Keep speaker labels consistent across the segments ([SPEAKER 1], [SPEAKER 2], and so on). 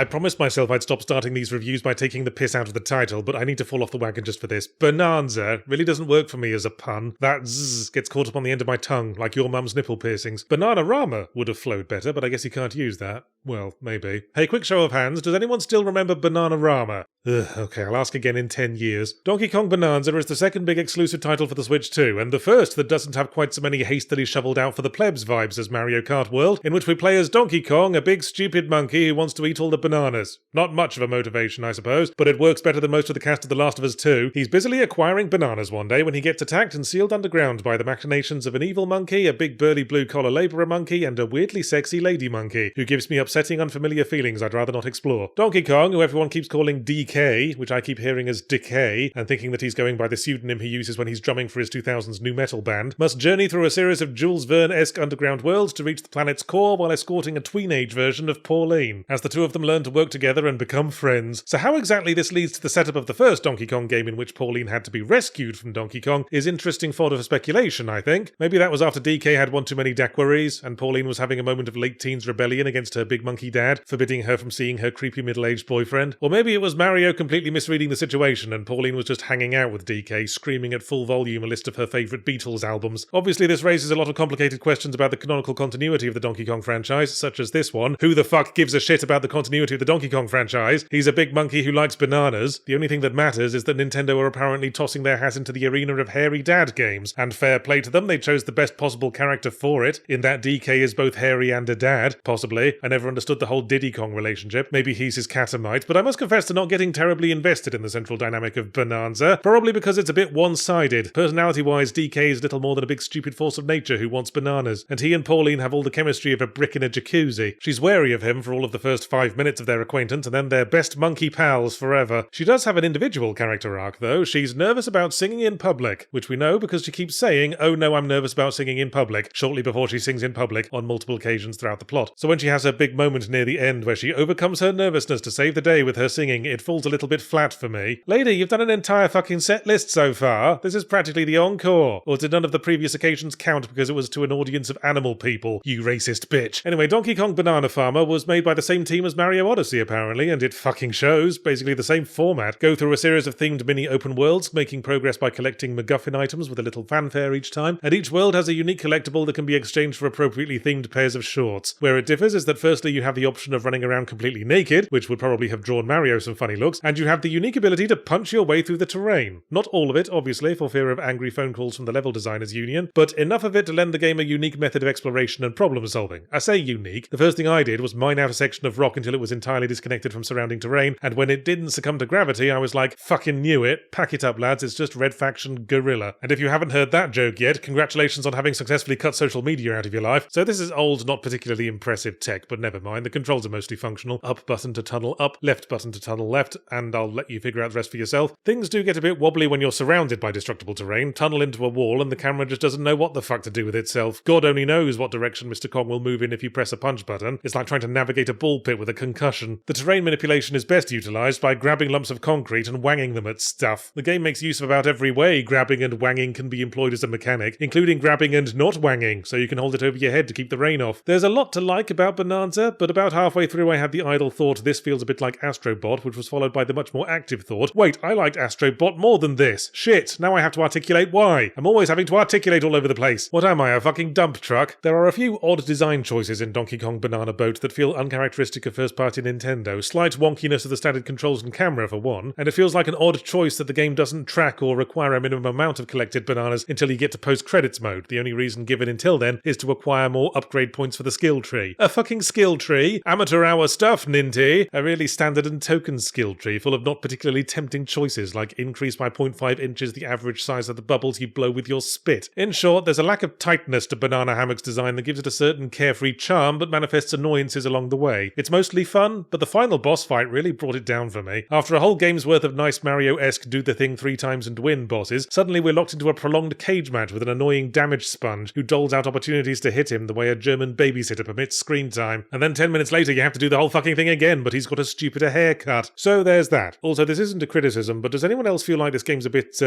[SPEAKER 1] I promised myself I'd stop starting these reviews by taking the piss out of the title, but I need to fall off the wagon just for this. Bonanza really doesn't work for me as a pun. That zzz gets caught up on the end of my tongue, like your mum's nipple piercings. Bananarama would have flowed better, but I guess you can't use that. Well, maybe. Hey, quick show of hands, does anyone still remember Bananarama? Okay, I'll ask again in 10 years. Donkey Kong Bananza is the second big exclusive title for the Switch 2, and the first that doesn't have quite so many hastily shoveled out for the plebs vibes as Mario Kart World, in which we play as Donkey Kong, a big stupid monkey who wants to eat all the bananas. Not much of a motivation, I suppose, but it works better than most of the cast of The Last of Us 2. He's busily acquiring bananas one day when he gets attacked and sealed underground by the machinations of an evil monkey, a big burly blue-collar labourer monkey, and a weirdly sexy lady monkey, who gives me upsetting unfamiliar feelings I'd rather not explore. Donkey Kong, who everyone keeps calling DK, which I keep hearing as Decay, and thinking that he's going by the pseudonym he uses when he's drumming for his 2000s nu metal band, must journey through a series of Jules Verne-esque underground worlds to reach the planet's core while escorting a tween-age version of Pauline, as the two of them learn to work together and become friends. So how exactly this leads to the setup of the first Donkey Kong game in which Pauline had to be rescued from Donkey Kong is interesting fodder for speculation, I think. Maybe that was after DK had one too many daiquiris, and Pauline was having a moment of late teens rebellion against her big monkey dad, forbidding her from seeing her creepy middle-aged boyfriend. Or maybe it was Mario completely misreading the situation and Pauline was just hanging out with DK, screaming at full volume a list of her favourite Beatles albums. Obviously this raises a lot of complicated questions about the canonical continuity of the Donkey Kong franchise, such as this one. Who the fuck gives a shit about the continuity of the Donkey Kong franchise? He's a big monkey who likes bananas. The only thing that matters is that Nintendo are apparently tossing their hat into the arena of hairy dad games, and fair play to them, they chose the best possible character for it, in that DK is both hairy and a dad, possibly. I never understood the whole Diddy Kong relationship. Maybe he's his catamite, but I must confess to not getting terribly invested in the central dynamic of Bonanza, probably because it's a bit one-sided. Personality-wise, DK is little more than a big stupid force of nature who wants bananas, and he and Pauline have all the chemistry of a brick in a jacuzzi. She's wary of him for all of the first 5 minutes of their acquaintance, and then they're best monkey pals forever. She does have an individual character arc, though. She's nervous about singing in public, which we know because she keeps saying, "Oh no, I'm nervous about singing in public," shortly before she sings in public on multiple occasions throughout the plot. So when she has her big moment near the end where she overcomes her nervousness to save the day with her singing, it falls a little bit flat for me. Lady, you've done an entire fucking set list so far. This is practically the encore. Or did none of the previous occasions count because it was to an audience of animal people, you racist bitch? Anyway, Donkey Kong Banana Farmer was made by the same team as Mario Odyssey apparently, and it fucking shows. Basically the same format. Go through a series of themed mini open worlds, making progress by collecting MacGuffin items with a little fanfare each time, and each world has a unique collectible that can be exchanged for appropriately themed pairs of shorts. Where it differs is that firstly you have the option of running around completely naked, which would probably have drawn Mario some funny looks, and you have the unique ability to punch your way through the terrain. Not all of it, obviously, for fear of angry phone calls from the level designers union, but enough of it to lend the game a unique method of exploration and problem solving. I say unique. The first thing I did was mine out a section of rock until it was entirely disconnected from surrounding terrain, and when it didn't succumb to gravity, I was like, fucking knew it. Pack it up, lads, it's just Red Faction Gorilla. And if you haven't heard that joke yet, congratulations on having successfully cut social media out of your life. So this is old, not particularly impressive tech, but never mind, the controls are mostly functional. Up button to tunnel up, left button to tunnel left, and I'll let you figure out the rest for yourself. Things do get a bit wobbly when you're surrounded by destructible terrain, tunnel into a wall, and the camera just doesn't know what the fuck to do with itself. God only knows what direction Mr. Kong will move in if you press a punch button. It's like trying to navigate a ball pit with a concussion. The terrain manipulation is best utilised by grabbing lumps of concrete and wanging them at stuff. The game makes use of about every way grabbing and wanging can be employed as a mechanic, including grabbing and not wanging, so you can hold it over your head to keep the rain off. There's a lot to like about Bonanza, but about halfway through I had the idle thought this feels a bit like Astrobot, which was followed by the much more active thought, wait, I liked Astrobot more than this. Shit, now I have to articulate why. I'm always having to articulate all over the place. What am I, a fucking dump truck? There are a few odd design choices in Donkey Kong Banana Boat that feel uncharacteristic of first-party Nintendo. Slight wonkiness of the standard controls and camera for one, and it feels like an odd choice that the game doesn't track or require a minimum amount of collected bananas until you get to post-credits mode. The only reason given until then is to acquire more upgrade points for the skill tree. A fucking skill tree? Amateur hour stuff, Ninty! A really standard and token skill tree full of not particularly tempting choices like increase by 0.5 inches the average size of the bubbles you blow with your spit. In short, there's a lack of tightness to Banana Hammock's design that gives it a certain carefree charm but manifests annoyances along the way. It's mostly fun, but the final boss fight really brought it down for me. After a whole game's worth of nice Mario-esque do the thing 3 times and win bosses, suddenly we're locked into a prolonged cage match with an annoying damage sponge who doles out opportunities to hit him the way a German babysitter permits screen time. And then 10 minutes later you have to do the whole fucking thing again, but he's got a stupider haircut. So there's that. Also, this isn't a criticism, but does anyone else feel like this game's a bit,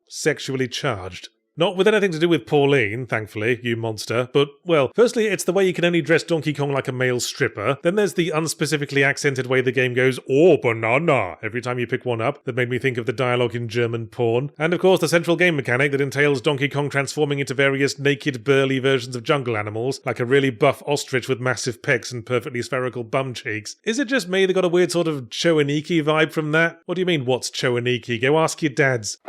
[SPEAKER 1] sexually charged? Not with anything to do with Pauline, thankfully, you monster, but, well, firstly, it's the way you can only dress Donkey Kong like a male stripper, then there's the unspecifically accented way the game goes, "Oh, banana," every time you pick one up, that made me think of the dialogue in German porn, and of course the central game mechanic that entails Donkey Kong transforming into various naked, burly versions of jungle animals, like a really buff ostrich with massive pecs and perfectly spherical bum cheeks. Is it just me that got a weird sort of Choaniki vibe from that? What do you mean, what's Choaniki? Go ask your dads.